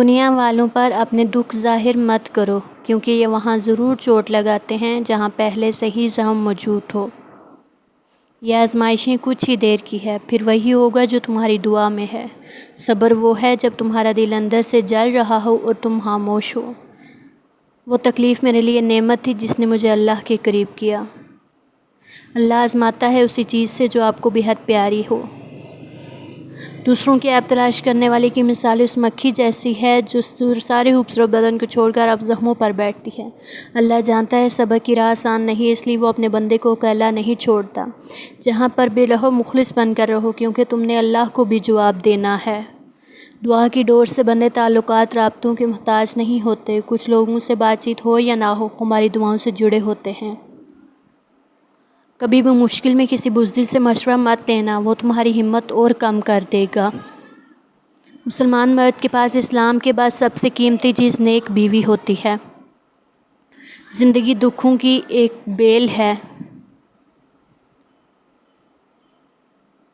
دنیا والوں پر اپنے دکھ ظاہر مت کرو، کیونکہ یہ وہاں ضرور چوٹ لگاتے ہیں جہاں پہلے سے ہی زخم موجود ہو۔ یہ آزمائشیں کچھ ہی دیر کی ہے، پھر وہی ہوگا جو تمہاری دعا میں ہے۔ صبر وہ ہے جب تمہارا دل اندر سے جل رہا ہو اور تم خاموش ہو۔ وہ تکلیف میرے لیے نعمت تھی جس نے مجھے اللہ کے قریب کیا۔ اللہ آزماتا ہے اسی چیز سے جو آپ کو بے حد پیاری ہو۔ دوسروں کی عیب تلاش کرنے والے کی مثال اس مکھی جیسی ہے جو سارے خوبصورت بدن کو چھوڑ کر اب زخموں پر بیٹھتی ہے۔ اللہ جانتا ہے صبر کی راہ آسان نہیں، اس لیے وہ اپنے بندے کو اکیلا نہیں چھوڑتا۔ جہاں پر بھی رہو مخلص بن کر رہو، کیونکہ تم نے اللہ کو بھی جواب دینا ہے۔ دعا کی ڈور سے بندے تعلقات رابطوں کے محتاج نہیں ہوتے۔ کچھ لوگوں سے بات چیت ہو یا نہ ہو، ہماری دعاؤں سے جڑے ہوتے ہیں۔ کبھی بھی مشکل میں کسی بزدل سے مشورہ مت لینا، وہ تمہاری ہمت اور کم کر دے گا۔ مسلمان مرد کے پاس اسلام کے بعد سب سے قیمتی چیز نیک بیوی ہوتی ہے۔ زندگی دکھوں کی ایک بیل ہے۔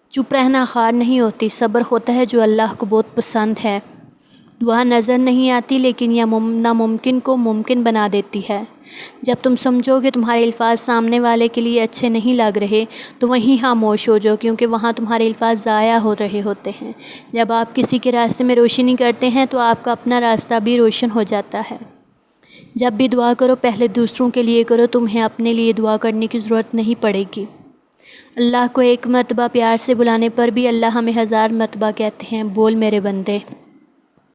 چپ رہنا ہار نہیں ہوتی، صبر ہوتا ہے جو اللہ کو بہت پسند ہے۔ دعا نظر نہیں آتی لیکن یہ ناممکن کو ممکن بنا دیتی ہے۔ جب تم سمجھو کہ تمہارے الفاظ سامنے والے کے لیے اچھے نہیں لگ رہے تو وہیں خاموش ہو جاؤ، کیونکہ وہاں تمہارے الفاظ ضائع ہو رہے ہوتے ہیں۔ جب آپ کسی کے راستے میں روشنی کرتے ہیں تو آپ کا اپنا راستہ بھی روشن ہو جاتا ہے۔ جب بھی دعا کرو پہلے دوسروں کے لیے کرو، تمہیں اپنے لیے دعا کرنے کی ضرورت نہیں پڑے گی۔ اللہ کو ایک مرتبہ پیار سے بلانے پر بھی اللہ ہمیں 1000 مرتبہ کہتے ہیں، بول میرے بندے۔